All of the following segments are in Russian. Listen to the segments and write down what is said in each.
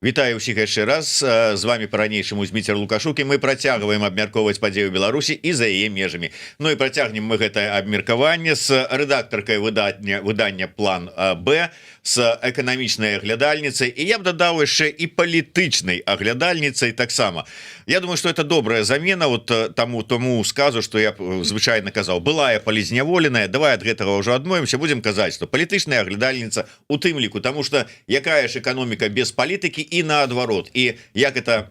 Вітаю ўсіх яшчэ раз, з вами по-ранейшаму Зміцер Лукашук, і мы працягваем абмяркоўваць падзею Беларусі і за яе межамі. Ну і працягнем мы гэтае абмеркаванне з рэдактаркай выдання План Б, з эканамічнай аглядальніцай, і я б дадаў яшчэ і палітычнай аглядальніцай таксама. Я думаю, что это добрая замена вот тому сказу, что я звычайно казаў, былая палізняволеная. Давай ад гэтага ўжо адмовімся, будем казаць, что палітычная аглядальніца у тым ліку, тому что якая ж эканоміка без палітыкі і наадварот. І як это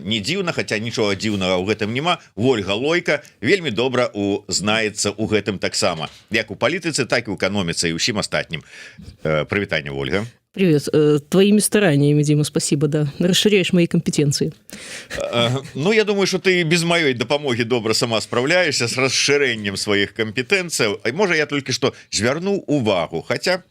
не дзіўна, хотя нічога дзіўнага ў гэтым няма, Ольга Лойка вельмі добра знаецца ў гэтым таксама, як у палітыцы, так і ў эканоміцы і ўсім астатнім. Прывітанне, Ольга. Привет. Твоими стараниями, Дима, спасибо, да. Расширяешь мои компетенции. Ну, я думаю, что ты без моей допомоги добра сама справляешься с расширением своих компетенций. Может, я только что звярну увагу, хотя...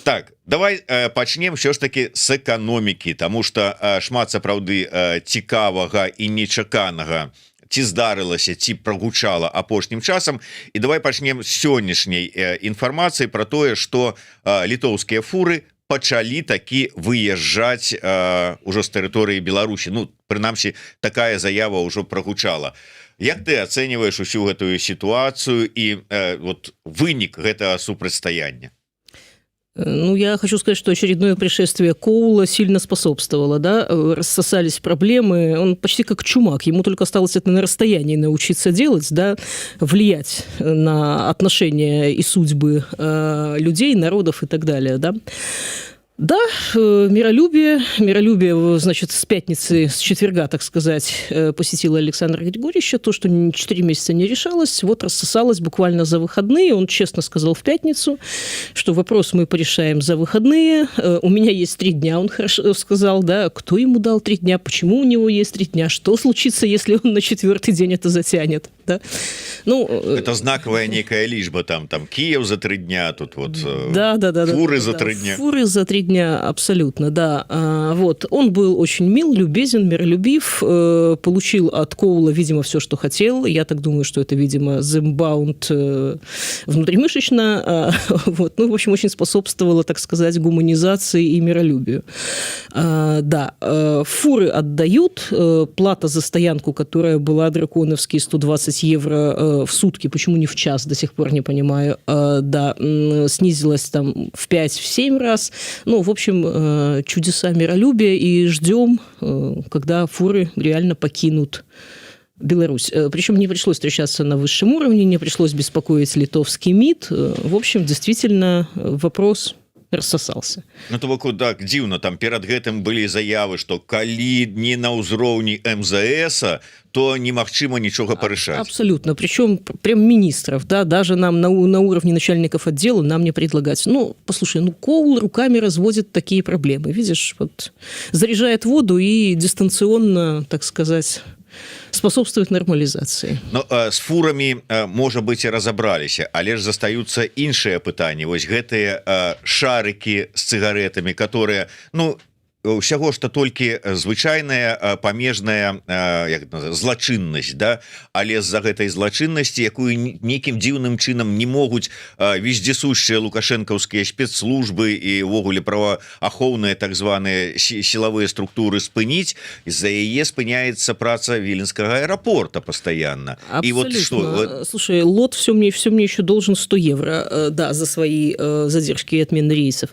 Так, давай пачнем все ж таки с экономики, тому что шмат сапраўды цікавага і нечаканага ці здарылася, ці прогучала апошнім часам. І давай пачнем з сённяшняй інфармацыі про тое, што літоўскія фуры пачалі такі выязджаць ужо з тэрыторыі Беларусі. Ну, прынамсі, такая заява ўжо прогучала. Як ты ацэньваеш усю гэтую сітуацыю і вот вынік гэтага супрацьстаяння? Ну, я хочу сказать, что очередное пришествие Коула сильно способствовало, да, рассосались проблемы, он почти как чумак, ему только осталось это на расстоянии научиться делать, да, влиять на отношения и судьбы людей, народов и так далее, да. Да, миролюбие, значит, с пятницы, с четверга, так сказать, посетила Александра Григорьевича. То, что 4 месяца не решалось, вот рассосалось буквально за выходные. Он честно сказал в пятницу, что вопрос мы порешаем за выходные. У меня есть 3 дня, он хорошо сказал, да, кто ему дал 3 дня, почему у него есть 3 дня, что случится, если он на 4-й день это затянет, да. Ну, это знаковая некая лічба, там Киев за 3 дня, тут вот да, фуры за 3 дня. Фуры за 3 дня, абсолютно, да. Вот, он был очень мил, любезен, миролюбив, получил от Коула, видимо, все, что хотел. Я так думаю, что это, видимо, зембаунд внутримышечно. Вот, ну, в общем, очень способствовало, так сказать, гуманизации и миролюбию. Да, фуры отдают, плата за стоянку, которая была драконовские 120 евро в сутки, почему не в час, до сих пор не понимаю, да, снизилась там в 5-7 раз. Ну, в общем, чудеса миролюбия, и ждем, когда фуры реально покинут Беларусь. Причем не пришлось встречаться на высшем уровне, не пришлось беспокоить литовский МИД. В общем, действительно, вопрос рассосался. Ну, то бок, так, дзіўна, там перад гэтым былі заявы, што калі не на ўзроўні МЗС, то немагчыма нічога парышаць. Абсолютно. Причем прям министров, да, даже нам на уровне начальников отдела нам не предлагать. Ну, послушай, ну, Коул руками разводит такие проблемы. Видишь, вот заряжает воду и дистанционно, так сказать, способствует нормализации. Но с фурами, можа быть, и разобраліся, але ж застаюцца іншыя пытанні. Вось гэтыя шарыкі з цыгаретамі, которые, ну, усяго што толькі звычайная памежная злачыннасць, да, але з-за гэтай злачыннасці, якую нейкім дзіўным чынам не могуць вездесущыя лукашэнкаўскія спецслужбы і ўвогуле праваахоўныя так званыя сілавыя структуры спыніць, з-за яе спыняецца праца Віленскага аэропорта постоянно. Абсолютно. И вот что... Слушай, лот все мне еще должен 100 евро, да, за свои задержки и отмены рейсов.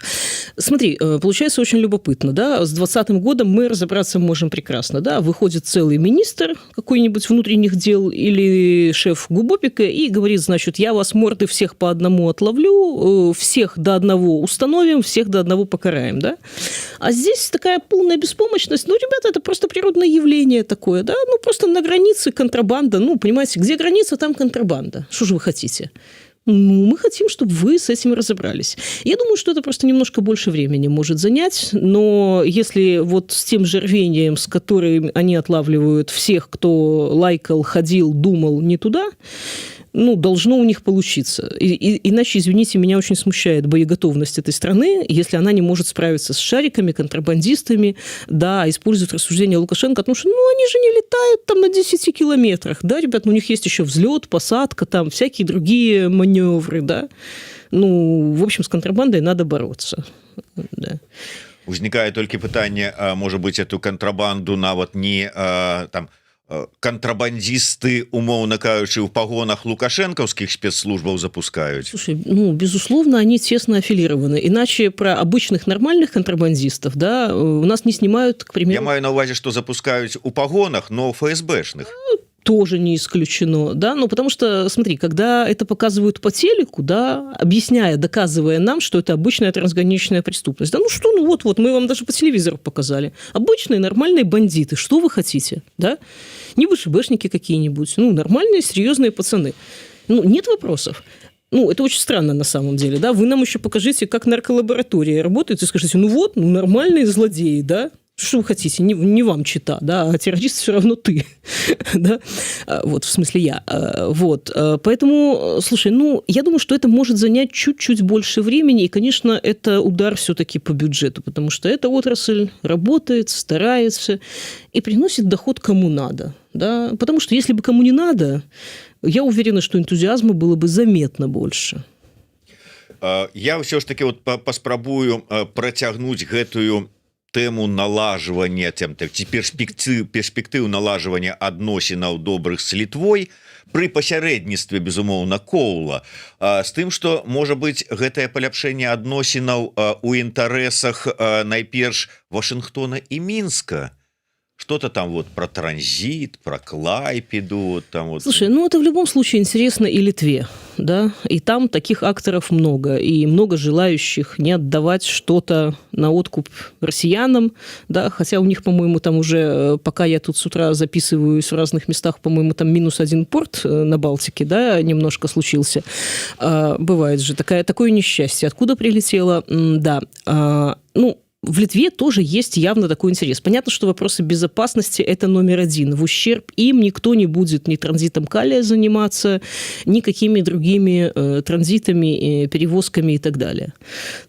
Смотри, получается очень любопытно, да. С 2020 годом мы разобраться можем прекрасно, да, выходит целый министр какой-нибудь внутренних дел или шеф ГУБОПика и говорит, значит, я вас морды всех по одному отловлю, всех до одного установим, всех до одного покараем, да. А здесь такая полная беспомощность, ну, ребята, это просто природное явление такое, да, ну, просто на границе контрабанда, ну, понимаете, где граница, там контрабанда, что же вы хотите? Ну, мы хотим, чтобы вы с этим разобрались. Я думаю, что это просто немножко больше времени может занять, но если вот с тем же рвением, с которым они отлавливают всех, кто лайкал, ходил, думал не туда, ну, должно у них получиться. Иначе, извините, меня очень смущает боеготовность этой страны, если она не может справиться с шариками, контрабандистами, да, использует рассуждения Лукашенко, потому что, ну, они же не летают там на 10 километрах, да, ребят, ну, у них есть еще взлет, посадка, там всякие другие маневры, да. Ну, в общем, с контрабандой надо бороться, да. Узнікае толькі пытанне, можа быть, эту кантрабанду нават не там контрабандисты, умоўно кажучи, в погонах лукашенковских спецслужбов запускают? Слушай, ну, безусловно, они тесно аффилированы. Иначе про обычных нормальных контрабандистов, да, у нас не снимают, к примеру... Я маю на увазе, что запускают у погонах, но ФСБшных. Тоже не исключено, да, ну, потому что, смотри, когда это показывают по телеку, да, объясняя, доказывая нам, что это обычная трансграничная преступность, да, ну что, ну вот, мы вам даже по телевизору показали. Обычные нормальные бандиты, что вы хотите, да? Не ВШБшники какие-нибудь, ну, нормальные, серьезные пацаны. Ну, нет вопросов. Ну, это очень странно на самом деле, да, вы нам еще покажите, как нарколаборатория работает, и скажите, ну вот, ну, нормальные злодеи, да, что вы хотите, не вам чита, да, а террорист все равно ты, да, вот, в смысле я, вот, поэтому, слушай, ну, я думаю, что это может занять чуть-чуть больше времени, и, конечно, это удар все-таки по бюджету, потому что эта отрасль работает, старается и приносит доход кому надо, да, потому что если бы кому не надо, я уверена, что энтузиазма было бы заметно больше. Я все ж таки вот паспрабую працягнуць гэтую тэму налажвання ці перспектыў налажвання адносінаў добрых з Літвой пры пасярэдніцтве, безумоўна, Коўла, з тым, што, можа быць, гэтае паляпшэнне адносінаў у інтарэсах найперш Вашынгтона і Мінска. Что-то там вот про транзит, про Клайпеду. Там вот. Слушай, ну это в любом случае интересно и Литве, да, и там таких акторов много, и много желающих не отдавать что-то на откуп россиянам, да, хотя у них, по-моему, там уже, пока я тут с утра записываюсь в разных местах, по-моему, там -1 порт на Балтике, да, немножко случился. Бывает же такое несчастье. Откуда прилетело? Да, ну, в Литве тоже есть явно такой интерес. Понятно, что вопросы безопасности – это номер один. В ущерб им никто не будет ни транзитом калия заниматься, ни какими другими транзитами, перевозками и так далее.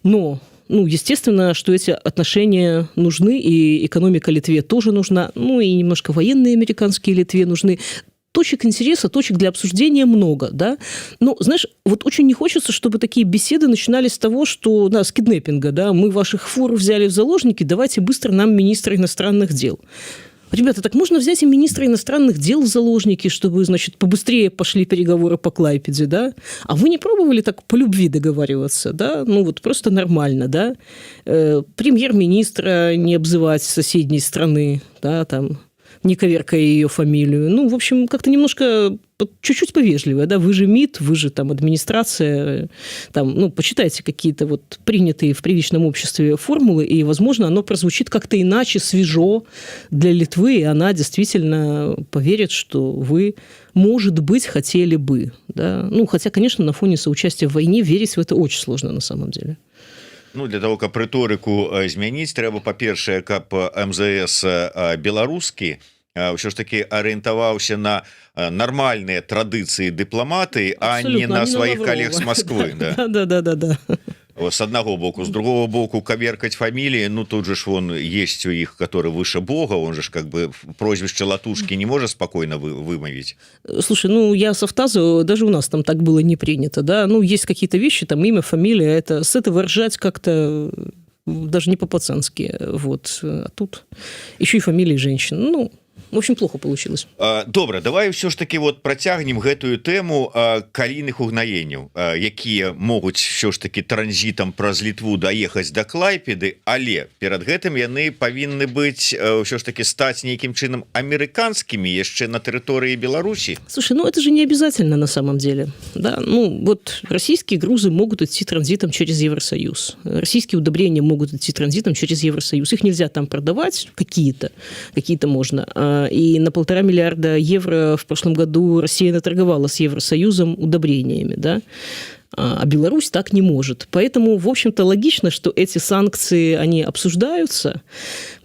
Но, ну, естественно, что эти отношения нужны, и экономика Литве тоже нужна, ну, и немножко военные американские Литве нужны. Точек интереса, точек для обсуждения много, да. Но, знаешь, вот очень не хочется, чтобы такие беседы начинались с того, что, да, с киднеппинга, да, мы ваших фур взяли в заложники, давайте быстро нам министра иностранных дел. Ребята, так можно взять и министра иностранных дел в заложники, чтобы, значит, побыстрее пошли переговоры по Клайпеде, да? А вы не пробовали так по любви договариваться, да? Ну, вот просто нормально, да? Премьер-министра не обзывать соседней страны, да, там, не коверкая ее фамилию. Ну, в общем, как-то немножко, чуть-чуть повежливее, да, вы же МИД, вы же там администрация, там, ну, почитайте какие-то вот принятые в приличном обществе формулы, и, возможно, оно прозвучит как-то иначе, свежо для Литвы, и она действительно поверит, что вы, может быть, хотели бы, да. Ну, хотя, конечно, на фоне соучастия в войне верить в это очень сложно на самом деле. Ну, для того, каб рыторыку змяніць, трэба, па-першае, каб МЗС беларускі ўсё ж таки арыентаваўся на нармальныя традыцыі дыпламатыі, а не на сваіх калег з Москвы. Да. С одного боку. С другого боку, коверкать фамилии, ну, тут же вон есть у их, который выше Бога, он же как бы прозвище Латушки не может спокойно вымовить. Слушай, ну, я с Автаза, даже у нас там так было не принято, да, ну, есть какие-то вещи, там, имя, фамилия, это, с этого ржать как-то даже не по-пацански, вот, а тут еще и фамилии женщин, ну... В общем, плохо получилось. Добра, давай все ж таки вот працягнем гэтую тэму калійных угнаенняў, якія могуць все ж таки транзітам праз Літву даехаць да Клайпеды, але перад гэтым яны павінны быць все ж таки стаць нейкім чынам амерыканскімі яшчэ на тэрыторыі Беларусі. Слушай, ну это же не обязательно на самом деле, да, ну вот российские грузы могут идти транзитом через Евросоюз, российские удобрения могут идти транзитом через Евросоюз, их нельзя там продавать, какие-то можно. И на 1,5 миллиарда евро в прошлом году Россия наторговала с Евросоюзом удобрениями, да? А Беларусь так не может. Поэтому, в общем-то, логично, что эти санкции, они обсуждаются,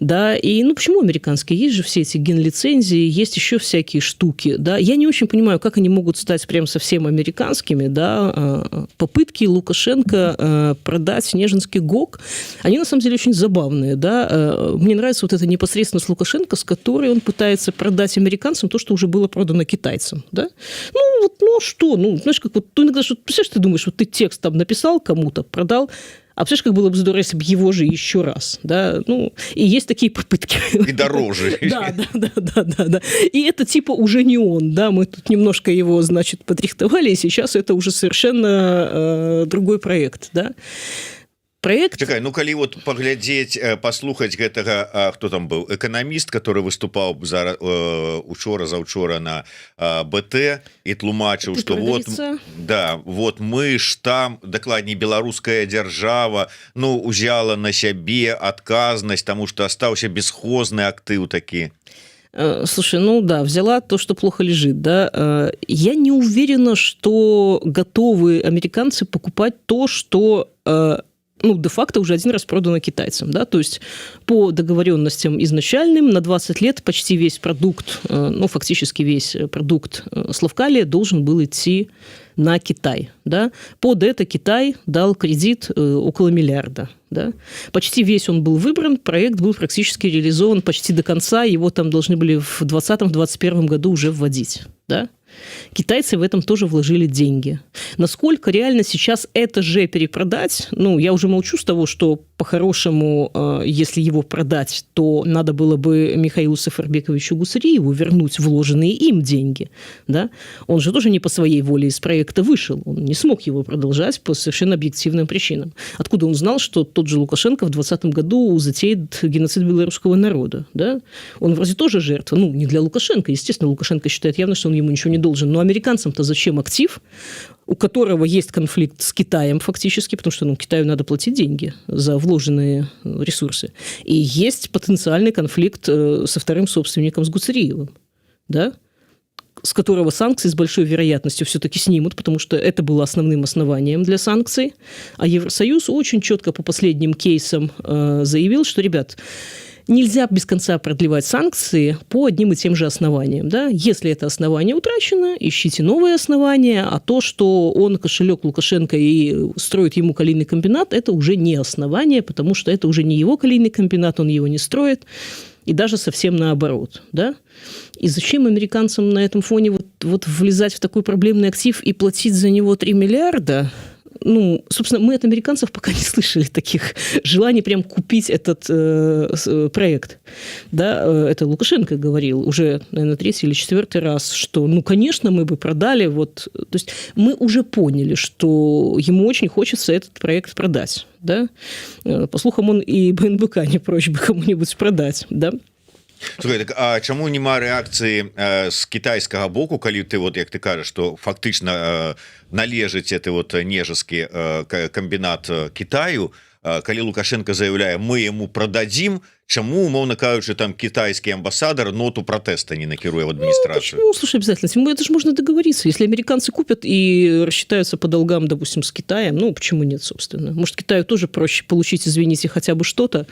да, и, ну, почему американские? Есть же все эти генлицензии, есть еще всякие штуки, да. Я не очень понимаю, как они могут стать прям совсем американскими, да. Попытки Лукашенко продать Нежинский ГОК, они, на самом деле, очень забавные, да. Мне нравится вот эта непосредственность Лукашенко, с которой он пытается продать американцам то, что уже было продано китайцам, да. Ну, что, ну, знаешь, как вот, иногда, представляешь, ты думаешь, вот ты текст там написал кому-то, продал, А представляешь, как было бы здорово, если бы его же еще раз, да, ну, и есть такие попытки. И дороже. Да. И это типа уже не он, да, мы тут немножко его, значит, подрихтовали, и сейчас это уже совершенно другой проект, да. Проект... Чакай, ну калі вот паглядзець, паслухаць гэтага, хто там быў, эканаміст, который выступаў учора заўчора на БТ і тлумачыў, что вот, да, вот мы ж там, дакладней, беларуская дзяржава, ну, узяла на сябе адказнасць, таму что астаўся бесхозны актыў такі. Слушай, ну да, взяла то, что плохо лежит, да. Я не уверена, что готовы американцы покупать то, что... ну, де-факто уже один раз продано китайцам, да, то есть по договоренностям изначальным на 20 лет почти весь продукт, ну, фактически весь продукт Славкалия должен был идти на Китай, да. Под это Китай дал кредит около миллиарда, да. Почти весь он был выбран, проект был практически реализован почти до конца, его там должны были в 2020-2021 году уже вводить, да. Китайцы в этом тоже вложили деньги. Насколько реально сейчас это же перепродать? Ну, я уже молчу с того, что по-хорошему, если его продать, то надо было бы Михаилу Сафарбековичу Гусариеву вернуть вложенные им деньги. Да? Он же тоже не по своей воле из проекта вышел. Он не смог его продолжать по совершенно объективным причинам. Откуда он знал, что тот же Лукашенко в 2020 году затеет геноцид белорусского народа? Да? Он вроде тоже жертва. Ну, не для Лукашенко. Естественно, Лукашенко считает явно, что он ему ничего не должен. Но американцам-то зачем актив, у которого есть конфликт с Китаем фактически, потому что, ну, Китаю надо платить деньги за вложенные ресурсы. И есть потенциальный конфликт со вторым собственником, с Гуцериевым, да, с которого санкции с большой вероятностью все-таки снимут, потому что это было основным основанием для санкций. А Евросоюз очень четко по последним кейсам заявил, что, ребят, нельзя без конца продлевать санкции по одним и тем же основаниям. Да? Если это основание утрачено, ищите новые основания, а то, что он кошелек Лукашенко и строит ему калийный комбинат, это уже не основание, потому что это уже не его калийный комбинат, он его не строит, и даже совсем наоборот. Да? И зачем американцам на этом фоне вот влезать в такой проблемный актив и платить за него 3 миллиарда? Ну, собственно, мы от американцев пока не слышали таких желаний прям купить этот проект. Да, это Лукашенко говорил уже, наверное, 3-й или 4-й раз, что, ну, конечно, мы бы продали. Вот, то есть мы уже поняли, что ему очень хочется этот проект продать. Да? По слухам, он и БНБК не прочь бы кому-нибудь продать. Да? Слухай, так, а чаму няма рэакцыі з кітайскага боку, калі ты, вот як ты кажаш, што фактычна належыць это вот нежаскі камбінат Китаю, калі Лукашенко заявляе, мы ему продадим, чаму, умоўна кажучы, там китайский амбассадор ноту протеста не накіруе в администрацию? Ну, слушай, обязательно. Это же можно договориться. Если американцы купят и рассчитаются по долгам, допустим, с Китаем, ну, почему нет, собственно? Может, Китаю тоже проще получить, извините, хотя бы что-то,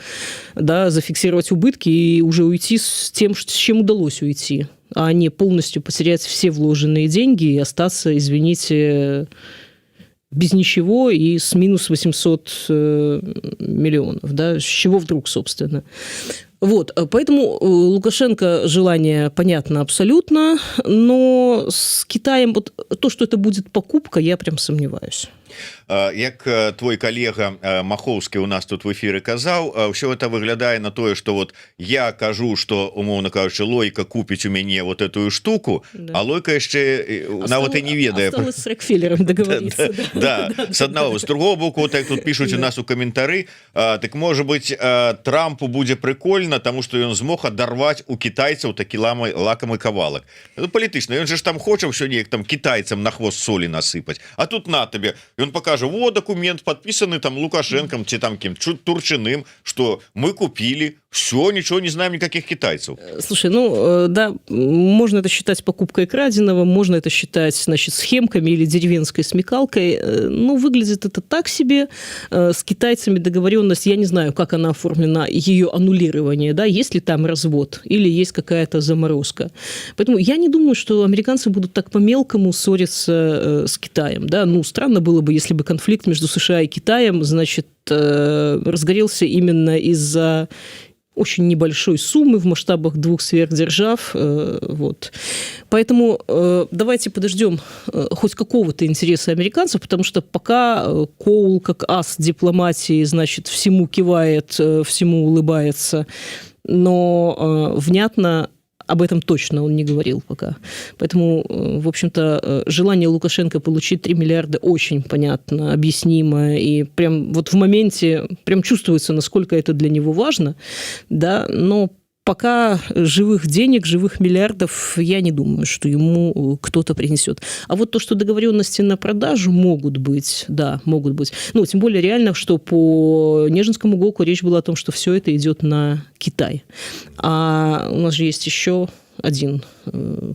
да, зафиксировать убытки и уже уйти с тем, с чем удалось уйти, а не полностью потерять все вложенные деньги и остаться, извините, без ничего и с минус 800 миллионов. Да? С чего вдруг, собственно? Вот, поэтому Лукашенко желание понятно абсолютно, но с Китаем вот то, что это будет покупка, я прям сомневаюсь. Як твой калега Махоўскі у нас тут в эфиры казаў, ўсё это выглядае на тое, что вот я кажу, что, умоўна кажучы, Лойка купіць у мяне вот эту штуку, да. А Лойка яшчэ нават і не ведае. Осталось с Рокфеллером договориться. Да, с одного, с другого боку, вот так тут пишуць у нас у каментары, так можа быть, Трампу будзе прикольно, тому что ён змог адарваць у китайцаў такі лакамы кавалак. Это палітычна, ён же ж там хоча ўсё неяк там китайцам на хвост солі насыпаць, а тут на табе, ён покажет, вот документ подписанный там Лукашенком, те там кем Турчиным, что мы купили, все, ничего не знаем никаких китайцев. Слушай, ну да, можно это считать покупкой краденого, можно это считать, значит, схемками или деревенской смекалкой. Ну, выглядит это так себе. С китайцами договоренность, я не знаю, как она оформлена, ее аннулирование, да, есть ли там развод или есть какая-то заморозка. Поэтому я не думаю, что американцы будут так по-мелкому ссориться с Китаем, да. Ну, странно было бы, если бы конфликт между США и Китаем, значит, разгорелся именно из-за очень небольшой суммы в масштабах двух сверхдержав. Вот. Поэтому давайте подождем хоть какого-то интереса американцев, потому что пока Коул, как ас дипломатии, значит, всему кивает, всему улыбается, но внятно об этом точно он не говорил пока. Поэтому, в общем-то, желание Лукашенко получить 3 миллиарда очень понятно, объяснимо, и прям вот в моменте прям чувствуется, насколько это для него важно, да, но пока живых денег, живых миллиардов, я не думаю, что ему кто-то принесет. А вот то, что договоренности на продажу могут быть, да, могут быть. Ну, тем более реально, что по Нежинскому ГОКу речь была о том, что все это идет на Китай. А у нас же есть еще один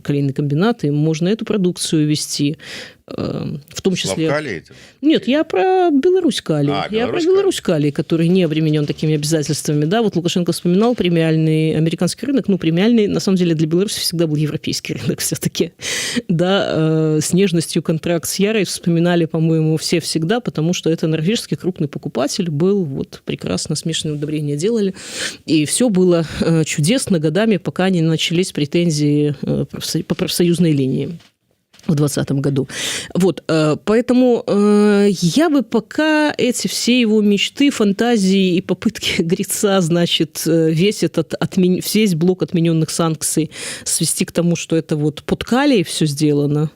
калийный комбинат, и можно эту продукцию вести, в том числе... Славкалий? Нет, я про Беларусь калий. Я про Беларусь калий, который не обременен такими обязательствами. Да, вот Лукашенко вспоминал премиальный американский рынок. Ну, премиальный, на самом деле, для Беларуси всегда был европейский рынок все-таки. Да, с нежностью контракт с Ярой вспоминали, по-моему, все всегда, потому что это норвежский крупный покупатель был, вот, прекрасно смешанные удобрения делали. И все было чудесно годами, пока не начались претензии по профсоюзной линии в 2020 году. Вот, поэтому я бы пока эти все его мечты, фантазии и попытки Грица, значит, весь блок отмененных санкций свести к тому, что это вот под калий все сделано,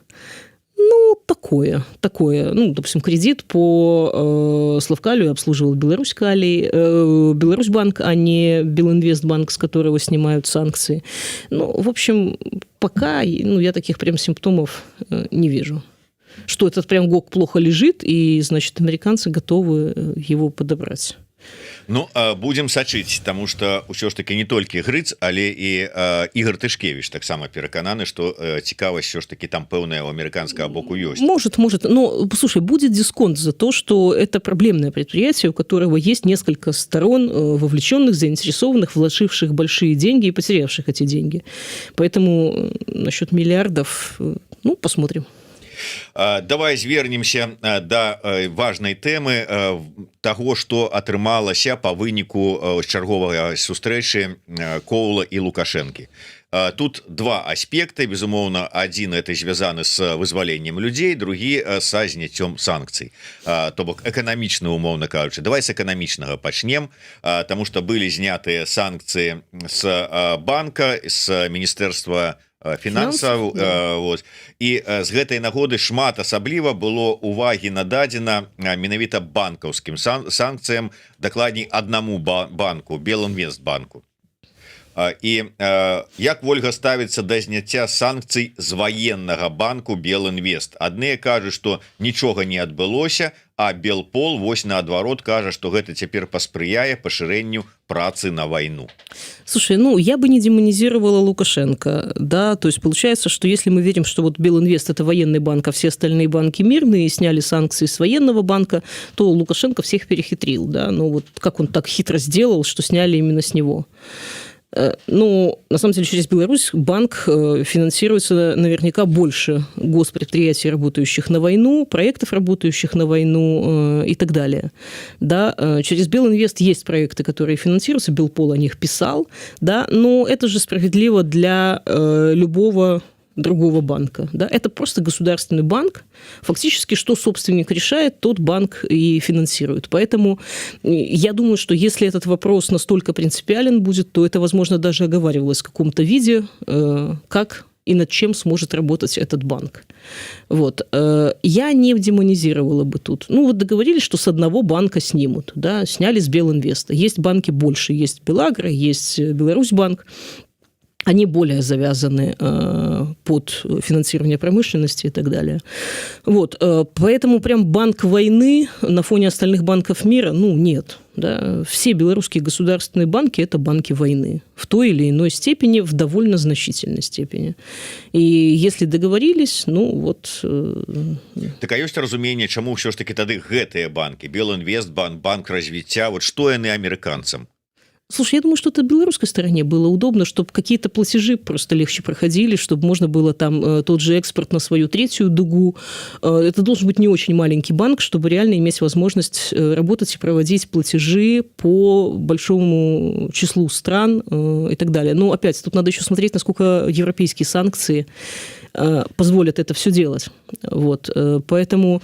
ну, такое. Ну, допустим, кредит по Славкалию обслуживал Беларусь калий, Беларусьбанк, а не Белинвестбанк, с которого снимают санкции. Ну, в общем, пока я таких прям симптомов не вижу. Что этот прям ГОК плохо лежит, и, значит, американцы готовы его подобрать. Ну, будем сачыць, тому что ўсё ж таки не толькі Грыц, але і Ігор Тышкевич таксама перакананы, что цікавасць все ж таки там пэўная у американского боку ёсць. Может. Но, слушай, будет дисконт за то, что это проблемное предприятие, у которого есть несколько сторон вовлеченных, заинтересованных, вложивших большие деньги и потерявших эти деньги. Поэтому насчет миллиардов, посмотрим. Давай звернемся да важной тэмы того, что атрымалася по выніку чарговага сустрэчы Коула и Лукашенко. Тут два аспекта, безумоўна, один это звязаны с вызваленнем людей, другі са зняццём санкцый, то бок эканамічна, умоўна кажучы. Давай с эканамічнага пачнем, тому что были знятыя санкции с банка, с міністэрства фінансаў, вот. І з гэтай нагоды шмат асабліва было увагі нададзена менавіта банкаўскім санкцыям, дакладней аднаму банку, Белинвестбанку. І як Вольга ставіцца да зняцця санкцый з ваеннага банку Белинвест? Адныя кажуць, што нічога не адбылося, а Белпол вось наадварот кажа, што гэта цяпер паспрыяе пашырэнню працы на войну. Слушай, я бы не демонизировала Лукашенко, да, то есть получается, что если мы верим, что вот Белинвест это военный банк, а все остальные банки мирные, и сняли санкции с военного банка, то Лукашенко всех перехитрил, да, вот как он так хитро сделал, что сняли именно с него. На самом деле, через Беларусь банк финансируется наверняка больше госпредприятий, работающих на войну, проектов, работающих на войну и так далее. Да, через Белинвест есть проекты, которые финансируются, Белпол о них писал, да, но это же справедливо для любого другого банка. Да? Это просто государственный банк. Фактически, что собственник решает, тот банк и финансирует. Поэтому я думаю, что если этот вопрос настолько принципиален будет, то это, возможно, даже оговаривалось в каком-то виде, как и над чем сможет работать этот банк. Вот. Я не демонизировала бы тут. Договорились, что с одного банка снимут. Да? Сняли с Белинвеста. Есть банки больше. Есть Белагро, есть Беларусьбанк. Они более завязаны под финансирование промышленности и так далее. Вот. Поэтому прям банк войны на фоне остальных банков мира, нет. Да. Все белорусские государственные банки – это банки войны. В той или иной степени, в довольно значительной степени. И если договорились, Так, а ёсць разуменне, чаму ўсё ж таки тады гэтыя банки, Белинвестбанк, банк развіцця, вот што яны амерыканцам? Слушай, я думаю, что это белорусской стороне было удобно, чтобы какие-то платежи просто легче проходили, чтобы можно было там тот же экспорт на свою третью дугу. Это должен быть не очень маленький банк, чтобы реально иметь возможность работать и проводить платежи по большому числу стран и так далее. Но опять, тут надо еще смотреть, насколько европейские санкции позволят это все делать. Вот. Поэтому...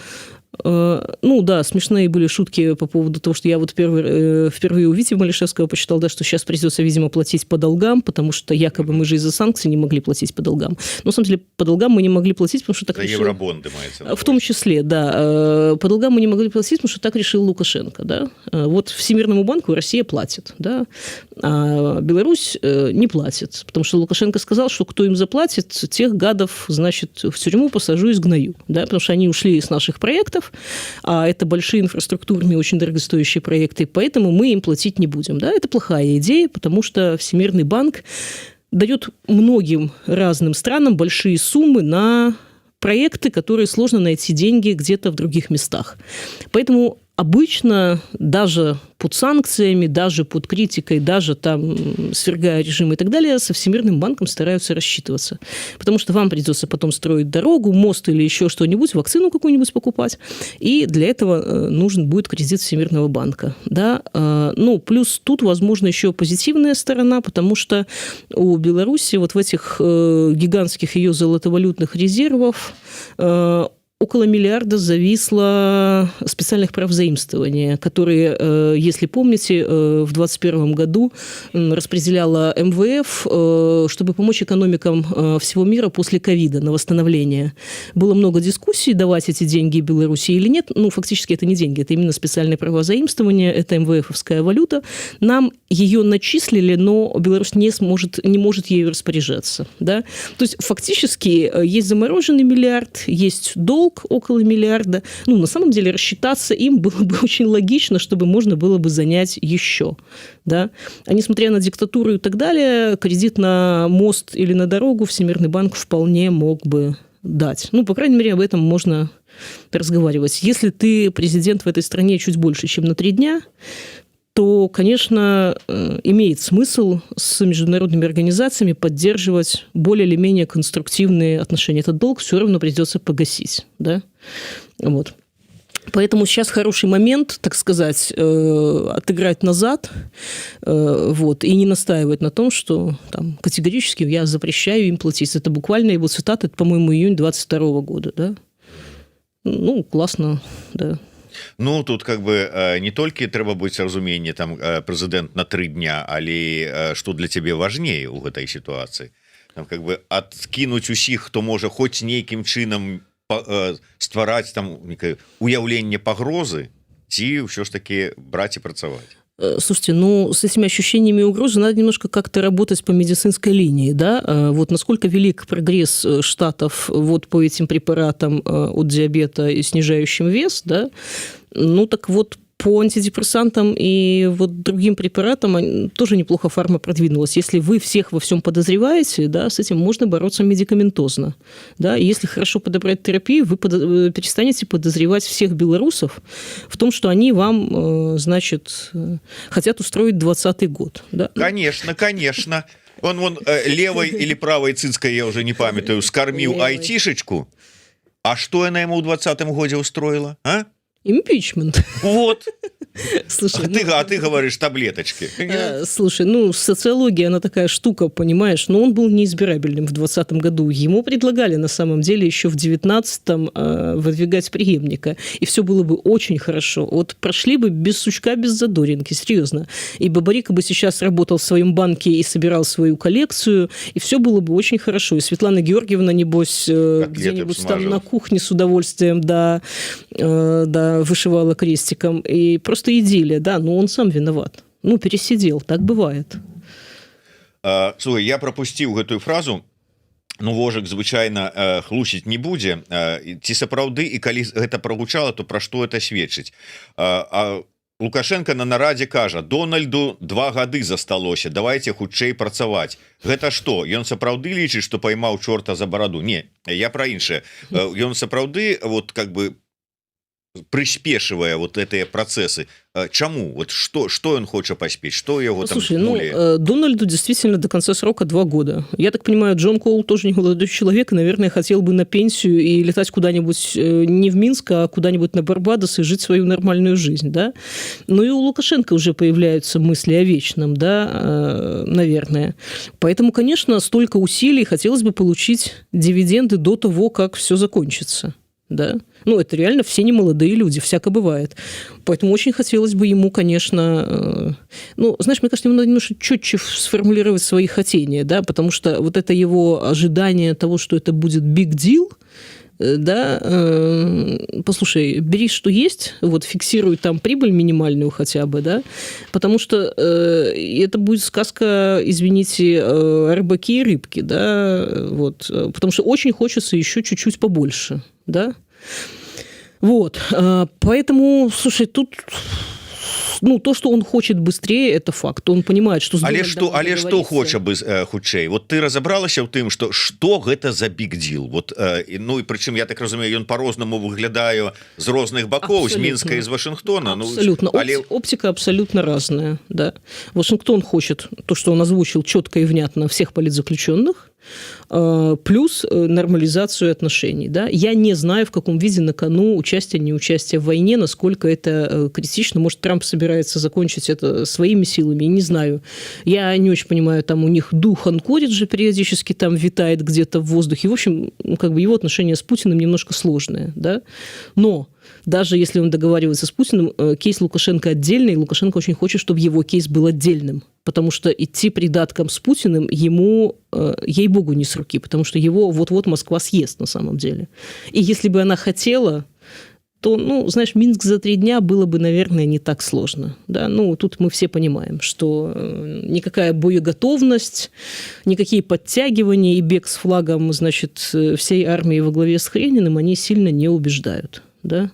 Ну да, смешные были шутки по поводу того, что я вот впервые увидев Малишевского посчитал, да, что сейчас придется, видимо, платить по долгам, потому что якобы мы же из-за санкций не могли платить по долгам. Но, на самом деле, по долгам мы не могли платить, потому что так за решил... евробонды, мається. В том числе, да. По долгам мы не могли платить, потому что так решил Лукашенко, да. Вот Всемирному банку Россия платит, да, а Беларусь не платит, потому что Лукашенко сказал, что кто им заплатит, тех гадов, значит, в тюрьму посажу и сгною, да, потому что они ушли с наших проектов, а это большие инфраструктурные, очень дорогостоящие проекты, поэтому мы им платить не будем. Да? Это плохая идея, потому что Всемирный банк дает многим разным странам большие суммы на проекты, которые сложно найти деньги где-то в других местах. Поэтому обычно даже под санкциями, даже под критикой, даже там свергая режим и так далее, со Всемирным банком стараются рассчитываться. Потому что вам придется потом строить дорогу, мост или еще что-нибудь, вакцину какую-нибудь покупать. И для этого нужен будет кредит Всемирного банка. Да? Ну, плюс тут, возможно, еще позитивная сторона, потому что у Беларуси вот в этих гигантских ее золотовалютных резервов около миллиарда зависло специальных прав заимствования, которые, если помните, в 2021 году распределяла МВФ, чтобы помочь экономикам всего мира после ковида на восстановление. Было много дискуссий, давать эти деньги Беларуси или нет. Ну, фактически это не деньги, это именно специальные права заимствования, это МВФовская валюта. Нам ее начислили, но Беларусь не может ею распоряжаться. Да? То есть фактически есть замороженный миллиард, есть долг, около миллиарда. Ну, на самом деле, рассчитаться им было бы очень логично, чтобы можно было бы занять еще. Да? А несмотря на диктатуру и так далее, кредит на мост или на дорогу Всемирный банк вполне мог бы дать. Ну, по крайней мере, об этом можно разговаривать. Если ты президент в этой стране чуть больше, чем на 3 дня, то, конечно, имеет смысл с международными организациями поддерживать более или менее конструктивные отношения. Этот долг все равно придется погасить. Да? Вот. Поэтому сейчас хороший момент, так сказать, отыграть назад вот, и не настаивать на том, что там, категорически я запрещаю им платить. Это буквально его цитата, это, по-моему, июнь 2022 года. Да? Ну, классно, да. Ну тут как бы не толькі трэба быць разуменне там прэзідэнт на 3 дня, але што для цябе важней у гэтай сітуацыі там как бы адкінуць усіх, хто можа хоць нейкім чынам ствараць там уяўленне пагрозы, ці ўсё ж таки браць і працаваць. Слушайте, ну, с этими ощущениями угрозы надо немножко как-то работать по медицинской линии, да, вот насколько велик прогресс Штатов вот по этим препаратам от диабета и снижающим вес, да, ну, так вот по антидепрессантам и вот другим препаратам тоже неплохо фарма продвинулась. Если вы всех во всем подозреваете, да, с этим можно бороться медикаментозно. Да, и если хорошо подобрать терапию, вы перестанете подозревать всех белорусов в том, что они вам, значит, хотят устроить 20-й год. Да? Конечно, конечно. Он левой или правой цицкой, я уже не памятаю, скормил айтишечку. А что она ему в 20-м году устроила? А? Импичмент. Вот. Слушай, а ты говоришь таблеточки. Слушай, ну, социология, она такая штука, понимаешь, но он был неизбирабельным в 2020 году. Ему предлагали, на самом деле, еще в 19-м выдвигать преемника. И все было бы очень хорошо. Вот прошли бы без сучка, без задоринки, серьезно. И Бабарика бы сейчас работал в своем банке и собирал свою коллекцию, и все было бы очень хорошо. И Светлана Георгиевна, небось, где-нибудь там на кухне с удовольствием, да, вышивала крестиком. И просто идиллия, да, но он сам виноват. Ну, пересидел, так бывает. Слухай, я пропустил гэтую фразу. Ну, вожык звычайна хлусіць не будзе. Ці сапраўды, і калі гэта прагучала, то пра што это сведчыць? Лукашенко на нарадзе кажа: Дональду 2 гады засталося, давайте хутчэй працаваць. Гэта што? Ён сапраўды лічыць, што поймаў чорта за бараду? Не, я пра іншае. Ён сапраўды, вот как бы прыспешивая вот этыя процессы. Чаму? Вот что он хочет поспеть? Что его там Слушай, более... Дональду действительно до конца срока 2 года. Я так понимаю, Джон Коул тоже не молодой человек, и, наверное, хотел бы на пенсию и летать куда-нибудь не в Минск, а куда-нибудь на Барбадос и жить свою нормальную жизнь, да. Ну и у Лукашенко уже появляются мысли о вечном, да, наверное. Поэтому, конечно, столько усилий хотелось бы получить дивиденды до того, как все закончится, да. Ну, это реально все немолодые люди, всяко бывает. Поэтому очень хотелось бы ему, конечно... Ну, знаешь, мне кажется, ему надо немножко четче сформулировать свои хотения, да, потому что вот это его ожидание того, что это будет big deal, да, послушай, бери, что есть, вот, фиксируй там прибыль минимальную хотя бы, да, потому что это будет сказка, извините, рыбаки и рыбки, да, вот, потому что очень хочется еще чуть-чуть побольше, да. Вот, поэтому, слушай, тут, ну, то, что он хочет быстрее, это факт. Он понимает, что... Але что хоча бы хутчэй? Вот ты разабралася ў тым, что гэта за big deal? Вот, ну, і прычым, я так разумею, ён по-рознаму выглядае з розных бакоў, з Мінска і з Вашингтона. Абсолютно. Ну, але... Оптика абсолютно разная, да. Вашингтон хочет то, что он озвучил четко и внятно, всех политзаключенных, плюс нормализацию отношений. Да? Я не знаю, в каком виде на кону участие, неучастие в войне, насколько это критично. Может, Трамп собирается закончить это своими силами, не знаю. Я не очень понимаю, там у них дух Анкориджа периодически там витает где-то в воздухе. В общем, как бы его отношения с Путиным немножко сложные. Да? Но даже если он договаривается с Путиным, кейс Лукашенко отдельный, и Лукашенко очень хочет, чтобы его кейс был отдельным. Потому что идти придатком с Путиным ему, ей-богу, не с руки, потому что его вот-вот Москва съест на самом деле. И если бы она хотела, то, ну, знаешь, Минск за 3 дня было бы, наверное, не так сложно. Да? Ну, тут мы все понимаем, что никакая боеготовность, никакие подтягивания и бег с флагом, значит, всей армии во главе с Хрениным, они сильно не убеждают. Да?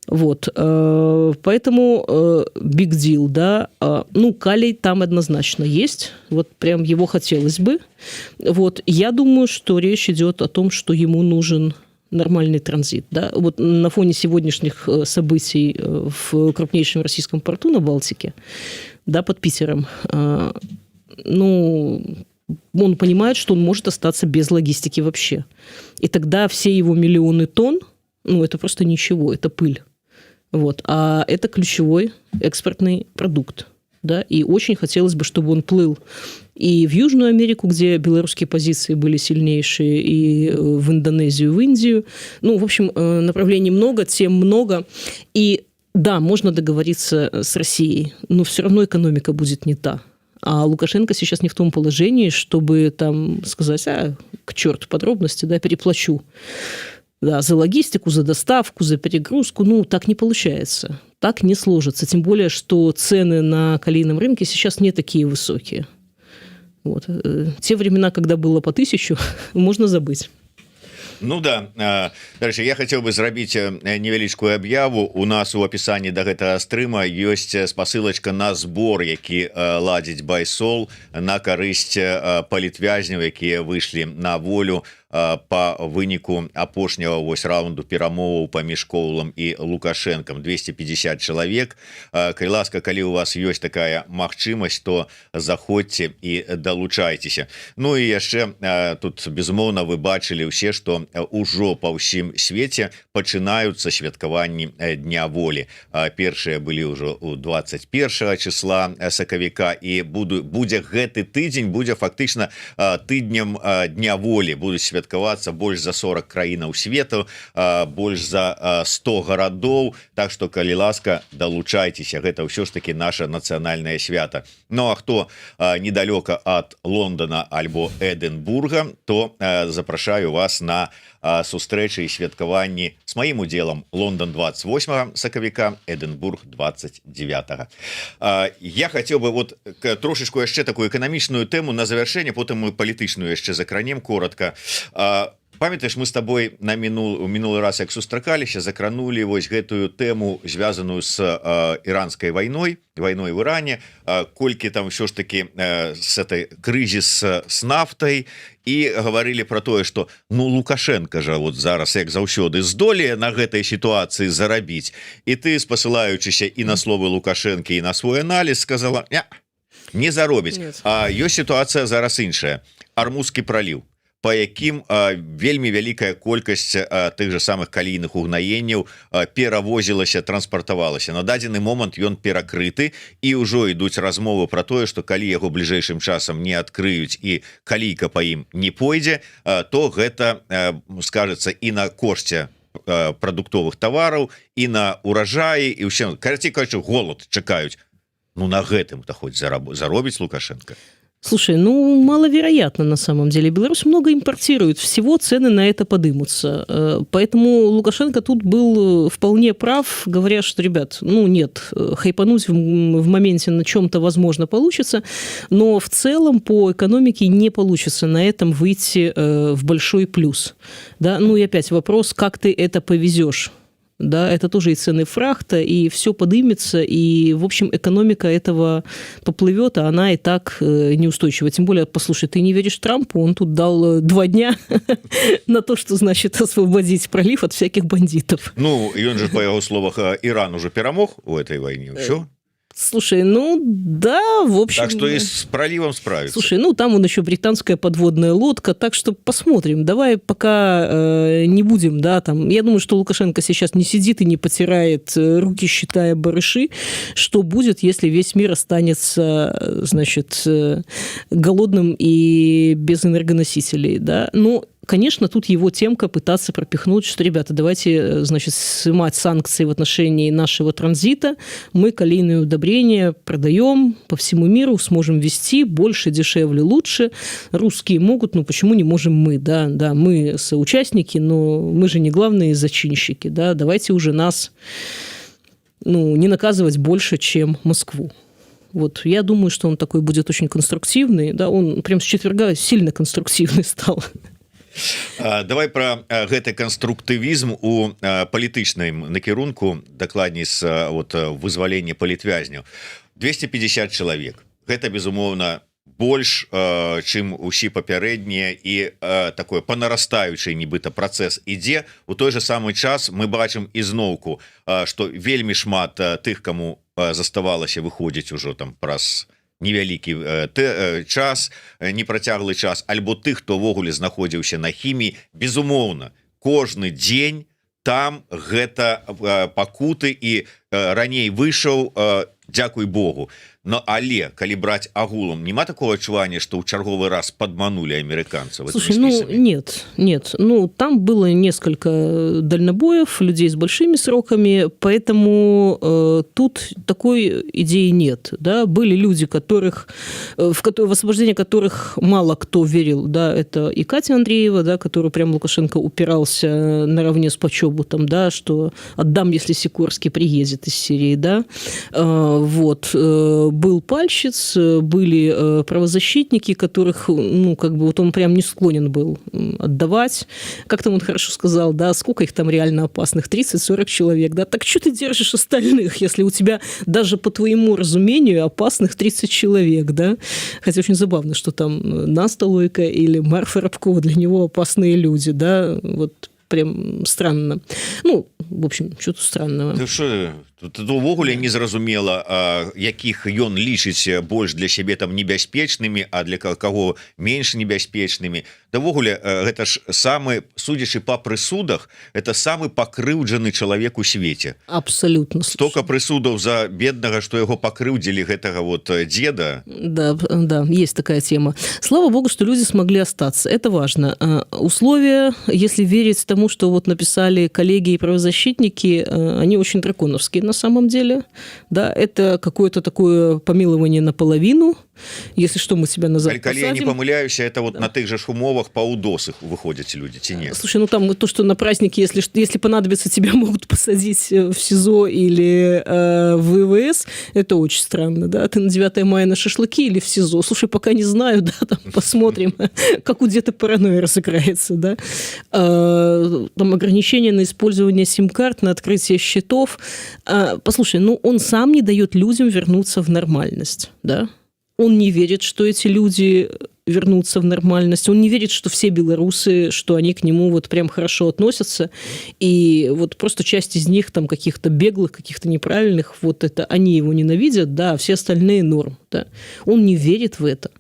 Вот, поэтому big deal, да, ну, калий там однозначно есть, вот прям его хотелось бы, вот, я думаю, что речь идет о том, что ему нужен нормальный транзит, да, вот на фоне сегодняшних событий в крупнейшем российском порту на Балтике, да, под Питером, ну, он понимает, что он может остаться без логистики вообще, и тогда все его миллионы тонн, ну, это просто ничего, это пыль. Вот. А это ключевой экспортный продукт. Да? И очень хотелось бы, чтобы он плыл и в Южную Америку, где белорусские позиции были сильнейшие, и в Индонезию, в Индию. Ну, в общем, направлений много, тем много. И да, можно договориться с Россией, но все равно экономика будет не та. А Лукашенко сейчас не в том положении, чтобы там сказать, к черту подробности, да, переплачу. Да, за логистику, за доставку, за перегрузку, ну, так не получается. Так не сложится. Тем более, что цены на калийном рынке сейчас не такие высокие. Вот. Те времена, когда было по 1000, можно забыть. Ну да, дальше я хотел бы зрабіць невялічкую аб'яву. У нас у опісанні да гэтага стрыма ёсць спасылачка на збор, які ладзіць Байсол на карысць палітвязняў, якія выйшлі на волю по выніку апошняга вось раунду перамоваў паміж Коулам і Лукашэнкам. 250 чалавек. Калі ласка, калі у вас ёсць такая магчымасць, то заходзьце і далучайцеся. Ну і яшчэ тут безумоўна вы бачылі ўсе, што ўжо па ўсім свеце пачынаюцца святкаванні дня волі. Першыя былі ўжо у 21 числа сакавіка, і будзе гэты тыдзень, будзе фактычна тыднем дня волі. Будуць святкавацца больш за 40 краінаў свету, больш за 100 гарадоў. Так што, калі ласка, далучайцеся, гэта ўсё ж таки наша нацыянальнае свята. Ну а хто недалёка ад Лондона альбо Эдинбурга, то запрашаю вас на сустрэчы і святкаванні с маім удзелам. Лондон 28 сакавіка, Эдинбург 29. Я хацеў бы вот трошечку яшчэ такую эканамічную тэму на завяршэнне, потым мы палітычную яшчэ закранем коротко. Памятаеш, мы с тобой на мінулы раз як сустракаліся, закранули вось гэтую тэму, звязаную с іранскай вайной в Иране, колькі там ўсё ж таки с этой крызіс с нафтай, і гаварылі про тое, что ну Лукашенко жа вот зараз як заўсёды здолее на гэтай сітуацыі зарабіць, і ты, спасылаючыся і на словы Лукашенко, і на свой анализ, сказала не заробіць. А ёсць сітуацыя зараз іншая. Армузскі праліў, по якім вельмі вялікая колькасць тых же самых калійных угнаенняў перавозілася, транспартавалася. На дадзены момант ён перакрыты, і ўжо ідуць размовы про тое, што калі яго бліжэйшым часам не адкрыюць і калійка па ім не пойдзе, то гэта скажется і на кошце прадуктовых тавараў, і на уражаі, і ўсё, карацей кажучы, голад чакаюць. Ну на гэтым-то хоть заробіць Лукашенко. Слушай, ну, маловероятно на самом деле. Беларусь много импортирует, всего цены на это подымутся. Поэтому Лукашенко тут был вполне прав, говоря, что, ребят, ну, нет, хайпануть в моменте на чем-то, возможно, получится, но в целом по экономике не получится на этом выйти в большой плюс. Да? Ну, и опять вопрос, как ты это повезешь. Да, это тоже и цены фрахта, и все подымется, и, в общем, экономика этого поплывет, а она и так неустойчива. Тем более, послушай, ты не веришь Трампу, он тут дал 2 дня на то, что значит освободить пролив от всяких бандитов. Ну, и он же, по его словах, Иран уже перемог в этой войне, все. Слушай, ну да, в общем... Так что и с проливом справится. Слушай, ну там он еще британская подводная лодка, так что посмотрим. Давай пока не будем, да, там... Я думаю, что Лукашенко сейчас не сидит и не потирает руки, считая барыши, что будет, если весь мир останется, значит, голодным и без энергоносителей, да. Ну, конечно, тут его темка пытаться пропихнуть, что, ребята, давайте, значит, снимать санкции в отношении нашего транзита, мы калийные удобрения продаем по всему миру, сможем везти больше, дешевле, лучше. Русские могут, ну почему не можем мы, да, мы соучастники, но мы же не главные зачинщики, да, давайте уже нас, ну, не наказывать больше, чем Москву. Вот, я думаю, что он такой будет очень конструктивный, да, он прям с четверга сильно конструктивный стал. Давай про гэты канструктывізм у палітычным накірунку, дакладней з вот вызвалення палітвязняў. 250 чалавек. Гэта, безумоўна, больш, чым усе папярэднія, і такое панарастаючы нібыта працэс ідзе. У той же самы час мы бачым ізноўку, што вельмі шмат тых, каму заставалася выходзіць ужо там праз невялікі час, непрацяглы час, альбо тых, хто ўвогуле знаходзіўся на хіміі, безумоўна, кожны дзень там гэта пакуты, і раней выйшаў, дзякуй Богу. Но але, калі браць агулам, нема такого адчування, что ў чарговы раз подманули американцев? Слушай, ну нет. Ну, там было несколько дальнобоев, людей с большими сроками, поэтому тут такой идеи нет. Да? Были люди, в освобождение которых мало кто верил. Да? Это и Катя Андреева, да, которую прям Лукашенко упирался наравне с Почобутом, да, что отдам, если Сикорский приедет из Сирии. Да? Вот. Был Пальщиц, были правозащитники, которых, ну, как бы вот он прям не склонен был отдавать. Как там он хорошо сказал, да, сколько их там реально опасных? 30-40 человек, да? Так что ты держишь остальных, если у тебя даже по твоему разумению опасных 30 человек, да? Хотя очень забавно, что там Наста Лойко или Марфа Рабкова для него опасные люди, да? Вот прям странно. Ну, в общем, что тут странного? Да что, тут увогуле незразумела, якіх ён лічыць больш для сябе там небяспечнымі, а для каго менш небяспечнымі. Да ўвогуле, гэта ж самы, судзячы па прысудах, это самы пакрыўджаны чалавек у свеце. Абсолютно. Столько прысудаў за беднага, што яго пакрыўдзілі гэтага вот деда. Да, есть такая тема. Слава богу, что люди смогли остаться. Это важно. Условия, если верить тому, что вот написали коллеги и правозащитники, они очень драконовские на самом деле. Да, это какое-то такое помилование наполовину. Если что, мы тебя назад Калі я не посадим. помыляюсь, это вот на тых же ж умовах по удосах выходят люди, ці не? Слушай, ну там то, что на празднике, если понадобится, тебя могут посадить в СИЗО или в ВВС, это очень странно, да? Ты на 9 мая на шашлыки или в СИЗО? Слушай, пока не знаю, да, там посмотрим, как у деда паранойя разыграется, да? Там ограничения на использование сим-карт, на открытие счетов. Послушай, ну он сам не дает людям вернуться в нормальность, да? Он не верит, что эти люди вернутся в нормальность. Он не верит, что все белорусы, что они к нему вот прям хорошо относятся. И вот просто часть из них, там, каких-то беглых, каких-то неправильных, вот это они его ненавидят, да, а все остальные норм, да. Он не верит в это.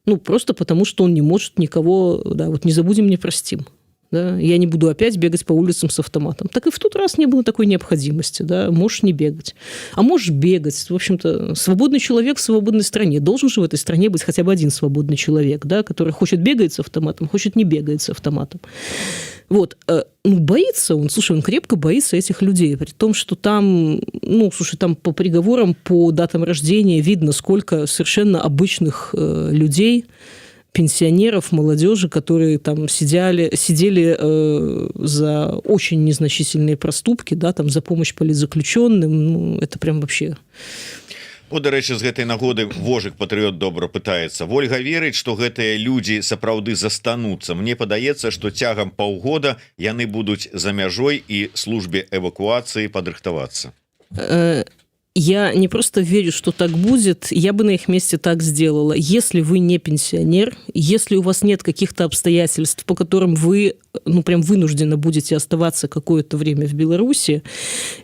Ну, просто потому, что он не может никого, да, вот не забудем, не простим. Да, я не буду опять бегать по улицам с автоматом. Так и в тот раз не было такой необходимости, да, можешь не бегать. А можешь бегать. В общем-то, свободный человек в свободной стране. Должен же в этой стране быть хотя бы один свободный человек, да, который хочет бегать с автоматом, хочет не бегать с автоматом. Вот. Ну, боится он, слушай, он крепко боится этих людей, при том, что там, ну, слушай, там по приговорам, по датам рождения видно, сколько совершенно обычных людей, пенсионеров, молодежи, которые там сидели за очень незначительные проступки, да, там за помощь политзаключенным, ну, это прям вообще... Вот, дарэчы, з гэтай нагоды Вожык патрыёт добра пытаецца. Вольга верыць, што гэтыя людзі сапраўды застануцца. Мне падаецца, што цягам паўгода яны будуць за мяжой і службе эвакуацыі падрыхтавацца. Я не просто верю, что так будет, я бы на их месте так сделала. Если вы не пенсионер, если у вас нет каких-то обстоятельств, по которым вы, ну, прям вынуждены будете оставаться какое-то время в Беларуси,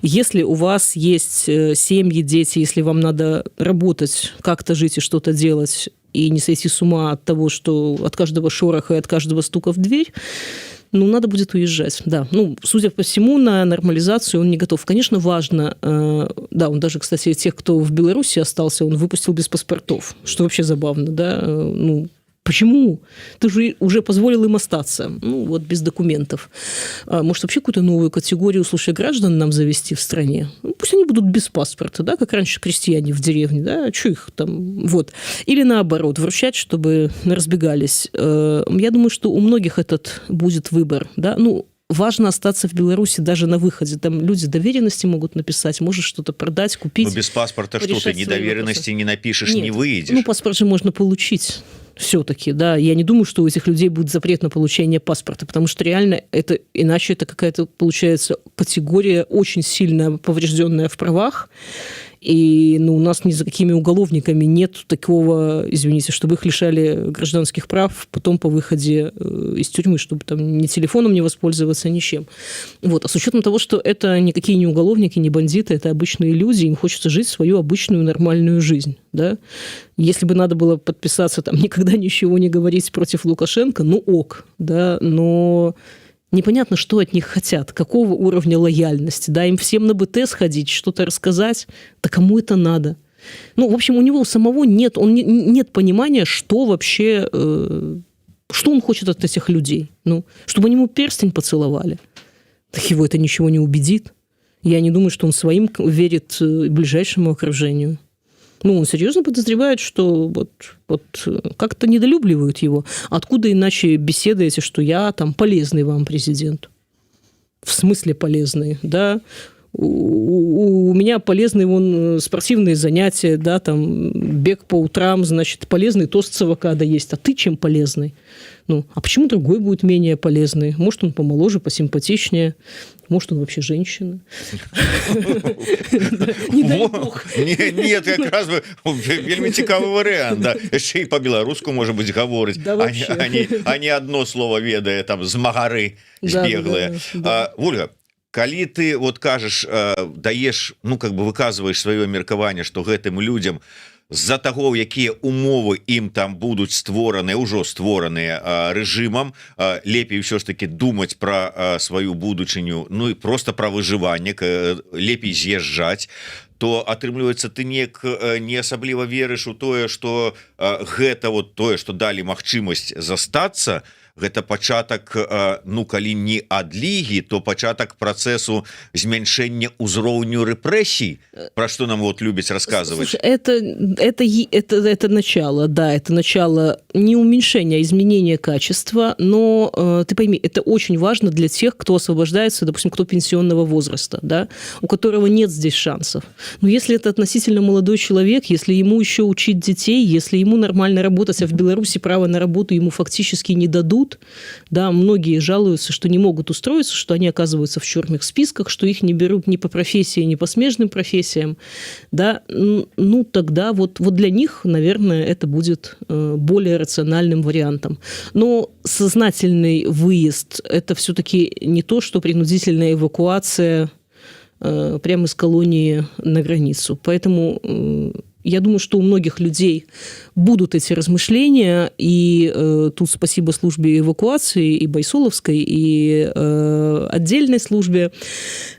если у вас есть семьи, дети, если вам надо работать, как-то жить и что-то делать, и не сойти с ума от того, что от каждого шороха и от каждого стука в дверь, ну, надо будет уезжать, да. Ну, судя по всему, на нормализацию он не готов. Конечно, важно, да, он даже, кстати, тех, кто в Беларуси остался, он выпустил без паспортов, что вообще забавно, да, ну, почему? Ты же уже позволил им остаться, ну, вот без документов. Может, вообще какую-то новую категорию, слушай, граждан нам завести в стране? Ну, пусть они будут без паспорта, да, как раньше крестьяне в деревне, да, что их там, вот. Или наоборот, вручать, чтобы разбегались. Я думаю, что у многих этот будет выбор, да, ну, важно остаться в Беларуси даже на выходе. Там люди доверенности могут написать, можешь что-то продать, купить. Ну, без паспорта что ты, ни доверенности не напишешь, нет, не выйдешь. Ну, паспорт же можно получить. Все-таки, да, я не думаю, что у этих людей будет запрет на получение паспорта, потому что реально это, иначе это какая-то, получается, категория очень сильно поврежденная в правах, и ну, у нас ни за какими уголовниками нет такого, извините, чтобы их лишали гражданских прав потом по выходе из тюрьмы, чтобы там ни телефоном не воспользоваться, ни чем. Вот. А с учетом того, что это никакие не уголовники, не бандиты, это обычные люди, им хочется жить свою обычную нормальную жизнь, да. Если бы надо было подписаться, там, никогда ничего не говорить против Лукашенко, ну ок, да, но... Непонятно, что от них хотят, какого уровня лояльности. Да, им всем на БТ сходить, что-то рассказать. Да кому это надо? Ну, в общем, у него самого нет понимания, что вообще, что он хочет от этих людей. Ну, чтобы они ему перстень поцеловали. Так его это ничего не убедит. Я не думаю, что он своим верит ближайшему окружению. Ну, он серьезно подозревает, что вот как-то недолюбливают его. Откуда иначе беседы эти, что я там полезный вам президент? В смысле полезный, да? У меня полезные вон спортивные занятия, да, там бег по утрам, значит, полезный тост с авокадо есть. А ты чем полезный? Ну, а почему другой будет менее полезный? Может, он помоложе, посимпатичнее. Может, он вообще женщина. Не дай бог. Нет, якраз вельмі цікавы варыянт, да. Яшчэ і по-беларуску, можа быць, гаворыць, а не одно слово ведае, там, змагары збеглыя. Вольга, калі ты вот кажаш, даеш, ну, как бы выказваеш сваё меркаванне, што гэтым людзям з-за таго, якія умовы ім там будуць створаныя, ўжо створаныя рэжымам, лепей ўсё ж таки думаць пра сваю будучыню, ну і просто пра выжыванне, лепей з'язджаць, то атрымліваецца, ты не асабліва верыш у тое, што гэта вот тое, што далі магчымасць застацца, гэта пачатак ну калі не адлігі, то пачатак працэсу змяншэння ўзроўню рэпрэсій, пра што нам вот любяць рассказывать. Слушай, это начало, да, это начало не уменьшения, а изменения качества, но ты пойми, это очень важно для тех, кто освобождается, допустим, кто пенсионного возраста, да, у которого нет здесь шансов. Но если это относительно молодой человек, если ему еще учить детей, если ему нормально работать, а в Беларуси право на работу ему фактически не дадут, да, многие жалуются, что не могут устроиться, что они оказываются в черных списках, что их не берут ни по профессии, ни по смежным профессиям, да, ну тогда вот для них, наверное, это будет более рациональным вариантом. Но сознательный выезд – это все-таки не то, что принудительная эвакуация прямо из колонии на границу. Поэтому я думаю, что у многих людей будут эти размышления, и тут спасибо службе эвакуации, и Байсоловской, и отдельной службе,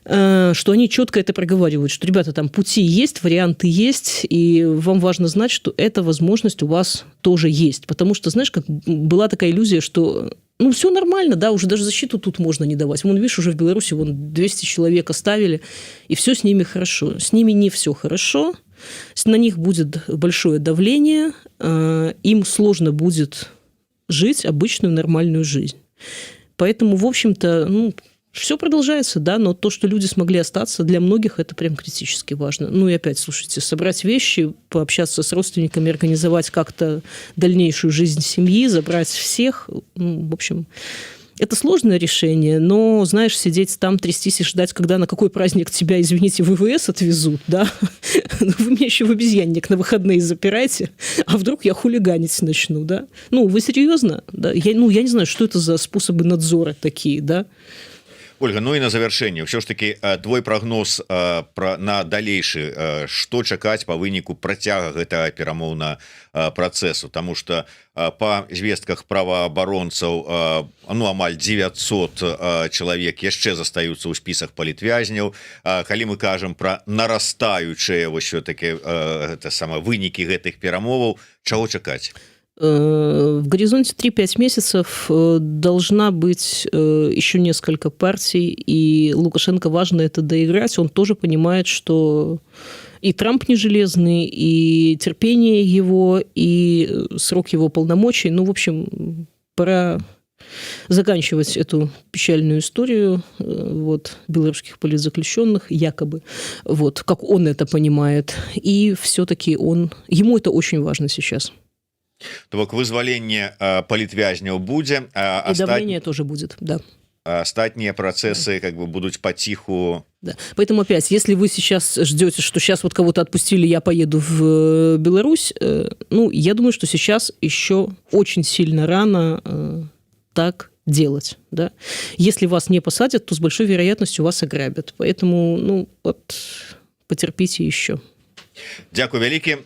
что они четко это проговаривают, что, ребята, там пути есть, варианты есть, и вам важно знать, что эта возможность у вас тоже есть. Потому что, знаешь, как была такая иллюзия, что ну, все нормально, да, уже даже защиту тут можно не давать. Вон, видишь, уже в Беларуси вон 200 человек оставили, и все с ними хорошо. С ними не все хорошо, на них будет большое давление, им сложно будет жить обычную нормальную жизнь. Поэтому, в общем-то, ну, все продолжается, да, но то, что люди смогли остаться, для многих это прям критически важно. Ну и опять, слушайте, собрать вещи, пообщаться с родственниками, организовать как-то дальнейшую жизнь семьи, забрать всех, ну, в общем, это сложное решение, но, знаешь, сидеть там, трястись и ждать, когда на какой праздник тебя, извините, в ВВС отвезут, да? Вы меня еще в обезьянник на выходные запирайте, а вдруг я хулиганить начну, да? Ну, вы серьезно? Да? Я не знаю, что это за способы надзора такие, да? Ольга, ну і на завяршэнне ўсё ж таки твой прогноз на далейшы, што чакаць па выніку працяга гэтага перамоўнага працэсу, тому что па звестках праваабаронцаў ну амаль 900 чалавек яшчэ застаюцца ў спісах палітвязняў. Калі мы кажам пра нарастаючыя вось все-таки гэта сама вынікі гэтых перамоваў, чаго чакаць? В горизонте 3-5 месяцев должна быть еще несколько партий, и Лукашенко важно это доиграть. Он тоже понимает, что и Трамп не железный, и терпение его, и срок его полномочий. Ну, в общем, пора заканчивать эту печальную историю вот, белорусских политзаключенных, якобы, вот, как он это понимает. И все-таки ему это очень важно сейчас. То бок вызваленне палітвязняў будзе, и давление тоже будет, да. Остатние процессы как бы будут потиху. Да. Поэтому опять, если вы сейчас ждете, что сейчас вот кого-то отпустили, я поеду в Беларусь, ну, я думаю, что сейчас еще очень сильно рано так делать, да. Если вас не посадят, то с большой вероятностью вас ограбят. Поэтому, ну, вот, потерпите еще. Дякую вялікі.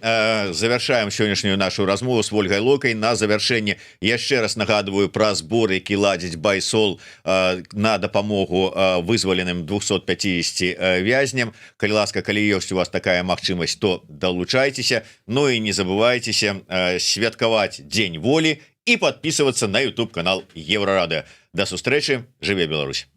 Завяршаем сённяшнюю нашу размову з Ольгай Локай. На завяршэнне яшчэ раз нагадываю пра збор, які ладзіць Байсол на дапамогу вызваленым 250 вязням. Калі ласка, калі ёсць у вас такая магчымасць, то далучайцеся. Ну і не забывайцеся святкаваць Дзень волі і подписываться на YouTube канал Еврорадио. До сустрэчы, жыве Беларусь.